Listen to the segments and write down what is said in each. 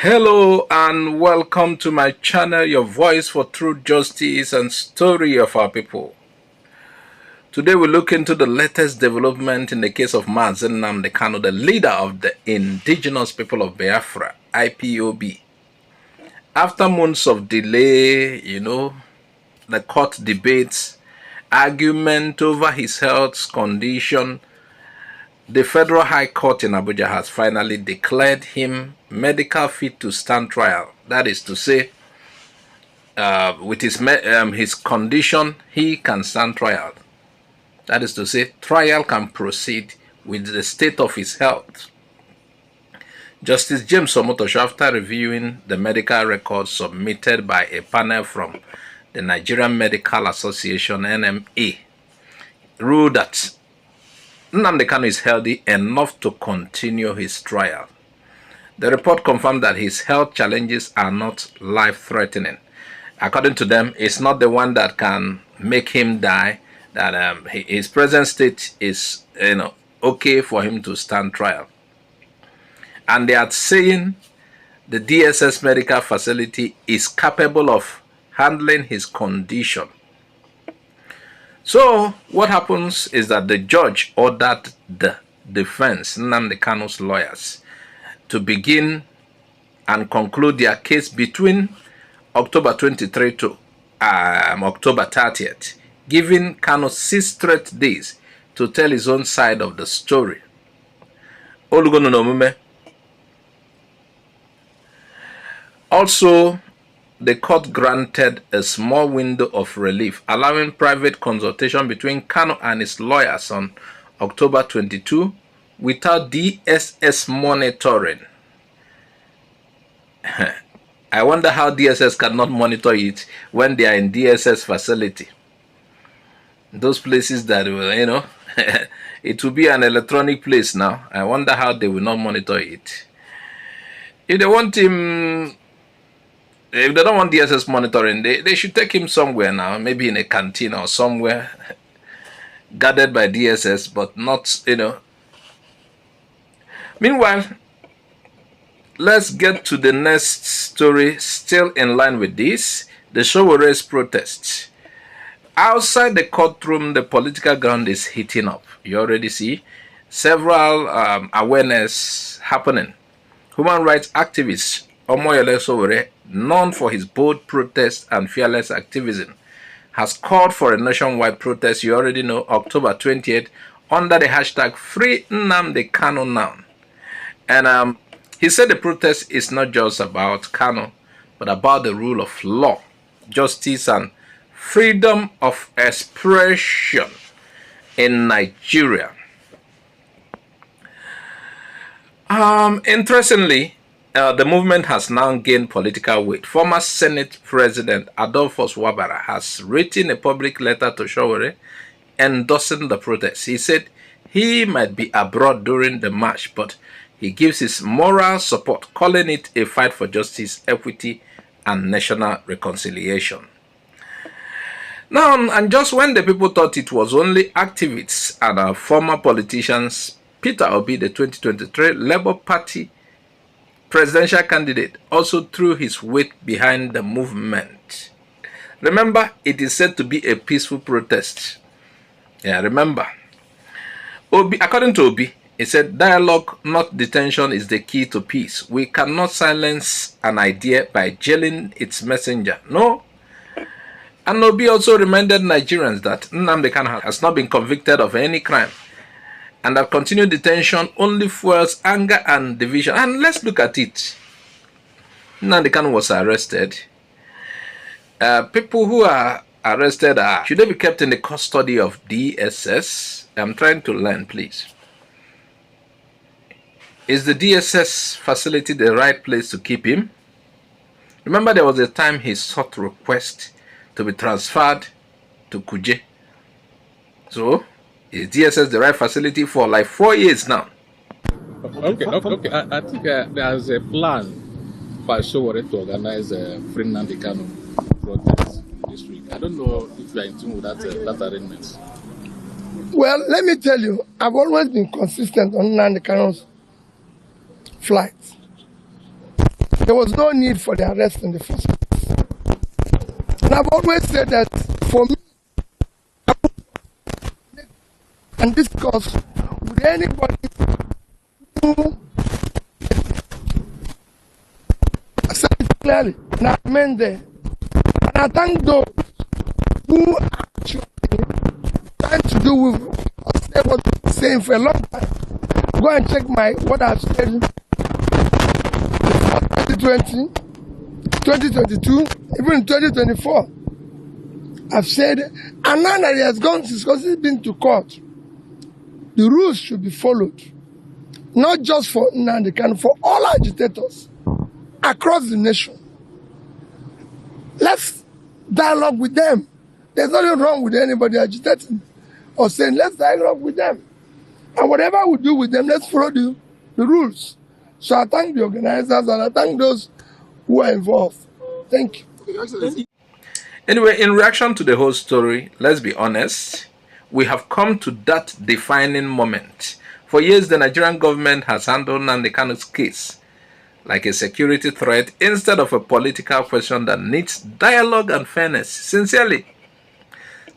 Hello and welcome to my channel, your voice for truth, justice and story of our people. Today we look into the latest development in the case of Nnamdi Kanu, the leader of the indigenous people of Biafra, IPOB. After months of delay, the court debates, argument over his health condition, the Federal High Court in Abuja has finally declared him medical fit to stand trial. That is to say, with his condition, he can stand trial. That is to say, trial can proceed with the state of his health. Justice James Omotosho, after reviewing the medical records submitted by a panel from the Nigerian Medical Association, NMA, ruled that Nnamdi Kanu is healthy enough to continue his trial. The report confirmed that his health challenges are not life-threatening. According to them, it's not the one that can make him die, that his present state is okay for him to stand trial. And they are saying the DSS medical facility is capable of handling his condition. So what happens is that the judge ordered the defense, Nnamdi Kanu's lawyers, to begin and conclude their case between October 23 to October 30th, giving Kanu 6 straight days to tell his own side of the story. Also, the court granted a small window of relief, allowing private consultation between Kanu and his lawyers on October 22 without DSS monitoring. I wonder how DSS cannot monitor it when they are in DSS facility. Those places that will, it will be an electronic place now. I wonder how they will not monitor it. If they want him... If they don't want DSS monitoring, they should take him somewhere now, maybe in a canteen or somewhere, guarded by DSS, but not, Meanwhile, let's get to the next story, still in line with this, the Sowore's protests. Outside the courtroom, the political ground is heating up. You already see several awareness happening. Human rights activists, Sowore, known for his bold protest and fearless activism, has called for a nationwide protest, you already know, October 28th, under the hashtag Free Nnamdi Kanu Now. And he said the protest is not just about Kanu, but about the rule of law, justice, and freedom of expression in Nigeria. Interestingly, the movement has now gained political weight. Former Senate President Adolphus Wabara has written a public letter to Sowore endorsing the protest. He said he might be abroad during the march, but he gives his moral support, calling it a fight for justice, equity, and national reconciliation. Now, and just when the people thought it was only activists and former politicians, Peter Obi, the 2023 Labour Party presidential candidate, also threw his weight behind the movement. Remember, it is said to be a peaceful protest. Yeah, remember. According to Obi, he said, dialogue, not detention, is the key to peace. We cannot silence an idea by jailing its messenger. No. And Obi also reminded Nigerians that Nnamdi Kanu has not been convicted of any crime, and that continued detention only fuels anger and division. And let's look at it. Nnamdi Kanu was arrested. People who are arrested, should they be kept in the custody of DSS? I'm trying to learn, please. Is the DSS facility the right place to keep him? Remember, there was a time he sought request to be transferred to Kuje. So, is DSS the right facility for like 4 years now? Okay. I think there's a plan by Sowore to organize a Free Nnamdi Kanu protest this week. I don't know if you are in tune with that arrangement. Well, let me tell you, I've always been consistent on Nnamdi Kanu's flight. there was no need for the arrest in the first place. And I've always said that for me, and discuss with anybody who, I said it clearly, and I meant there. And I thank those who actually trying to do with what I was saying for a long time. Go and check what I've said before 2020, 2022, even in 2024. I've said, and now that he has gone, because he's been to court, the rules should be followed. Not just for Nnamdi Kanu, for all agitators across the nation. Let's dialogue with them. There's nothing wrong with anybody agitating or saying, let's dialogue with them. And whatever we do with them, let's follow the rules. So I thank the organizers and I thank those who are involved. Thank you. Anyway, in reaction to the whole story, let's be honest, we have come to that defining moment. For years, the Nigerian government has handled Nnamdi Kanu's case like a security threat instead of a political question that needs dialogue and fairness. Sincerely.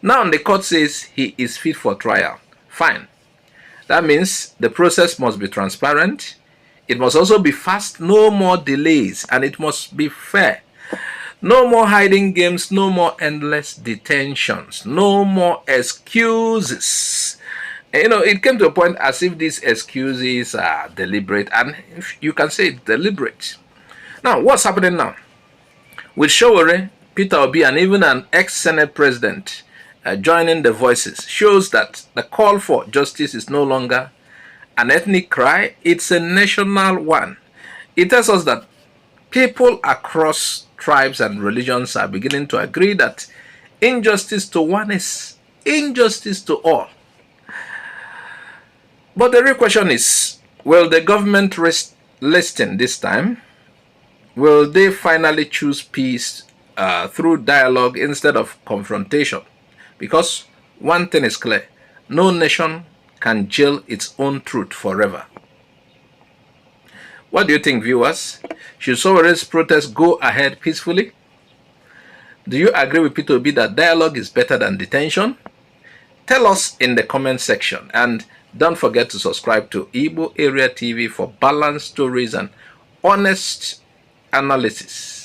Now the court says he is fit for trial. Fine. That means the process must be transparent. It must also be fast, no more delays, and it must be fair. No more hiding games, no more endless detentions, no more excuses. You know, it came to a point as if these excuses are deliberate, and if you can say it's deliberate. Now, what's happening now? With Sowore, Peter Obi, and even an ex-Senate President joining the voices shows that the call for justice is no longer an ethnic cry, it's a national one. It tells us that people across tribes and religions are beginning to agree that injustice to one is injustice to all. But the real question is, will the government listen this time? Will they finally choose peace through dialogue instead of confrontation? Because one thing is clear, no nation can jail its own truth forever. What do you think, viewers? Should Sowore's protest go ahead peacefully? Do you agree with Peter Obi that dialogue is better than detention? Tell us in the comment section, and don't forget to subscribe to IGBO AREA TV for balanced stories and honest analysis.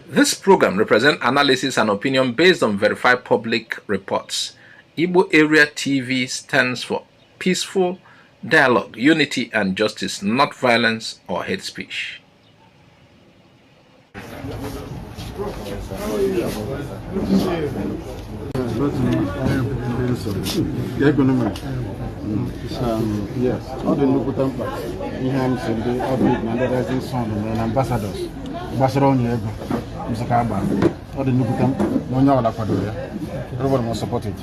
This program represents analysis and opinion based on verified public reports. IGBO AREA TV stands for peaceful dialogue, unity and justice, not violence or hate speech. Yes, all the local temples, all the ambassadors, all the local temples, everyone must support it.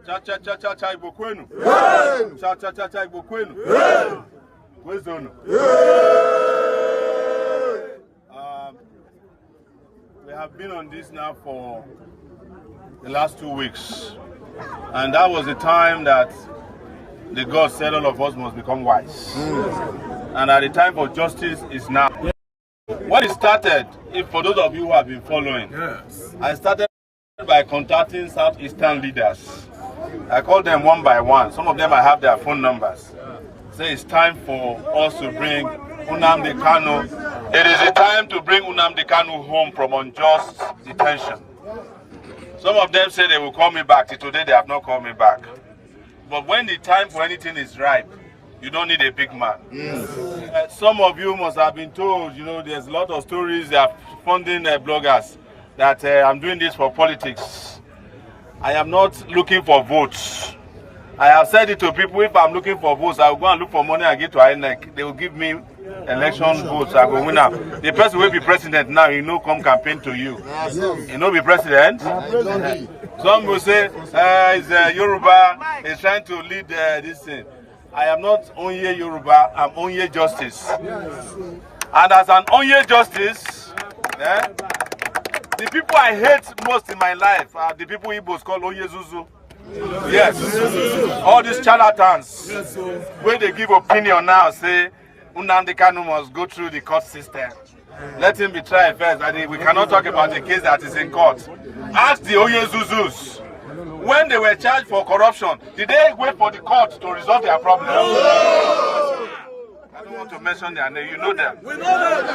Cha cha cha cha cha IGBO kwenu. Cha cha cha cha IGBO kwenu. Kwezono. We have been on this now for the last 2 weeks, and that was the time that the God said all of us must become wise, and at the time for justice is now. When it started, if for those of you who have been following, I started by contacting Southeastern leaders. I called them one by one. Some of them I have their phone numbers. Say it's time for us to bring Nnamdi Kanu. It is a time to bring Nnamdi Kanu home from unjust detention. Some of them say they will call me back. Till today they have not called me back. But when the time for anything is ripe, you don't need a big man. Some of you must have been told, you know, there's a lot of stories. They are funding bloggers that I'm doing this for politics. I am not looking for votes. I have said it to people, if I'm looking for votes, I will go and look for money and get to INEC. They will give me election votes, I go win up. The person will be president now, he know come campaign to you. He know be president. Some will say, it's Yoruba, is trying to lead this thing. I am not only Yoruba, I'm only justice. And as an Onye justice, the people I hate most in my life are the people Igbos call Onye Zuzu. Yes. All these charlatans, when they give opinion now, say Nnamdi Kanu must go through the court system. Let him be tried first. We cannot talk about a case that is in court. Ask the Onye Zuzus. When they were charged for corruption, did they wait for the court to resolve their problem? No. I don't want to mention their name. You know them. We know them.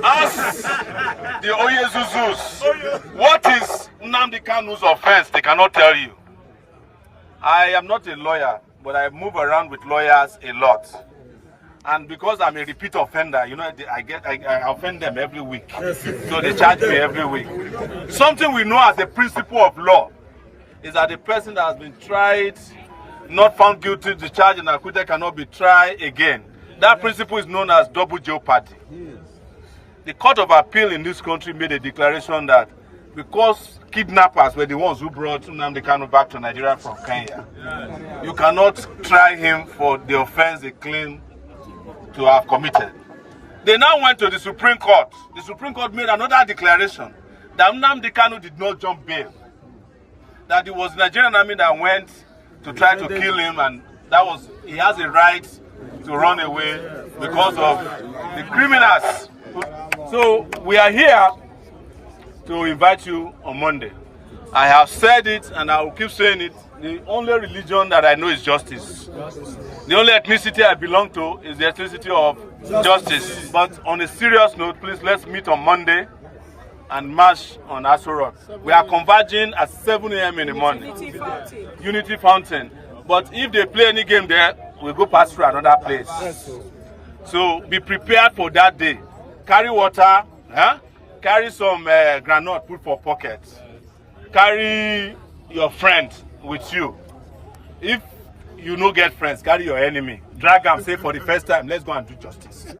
Ask the Onye Zuzus. What is Nnamdi Kanu's offense? They cannot tell you. I am not a lawyer, but I move around with lawyers a lot. And because I'm a repeat offender, you know, I offend them every week. So they charge me every week. Something we know as a principle of law is that the person that has been tried, not found guilty, discharged and acquitted cannot be tried again. That principle is known as double jeopardy. The Court of Appeal in this country made a declaration that because kidnappers were the ones who brought Nnamdi Kanu back to Nigeria from Kenya, you cannot try him for the offense they claim to have committed. They now went to the Supreme Court. The Supreme Court made another declaration that Nnamdi Kanu did not jump bail. That it was the Nigerian army that went to try to kill him, and he has a right to run away because of the criminals. So we are here to invite you on Monday. I have said it and I will keep saying it. The only religion that I know is justice. The only ethnicity I belong to is the ethnicity of justice. But on a serious note, please let's meet on Monday and march on Aso Rock. We are converging at 7 a.m. in the morning. Unity Fountain. But if they play any game there, we'll go pass through another place. So be prepared for that day. Carry water, carry some granite, put for pockets. Carry your friend with you. If you no get friends, carry your enemy. Drag them, say for the first time, let's go and do justice.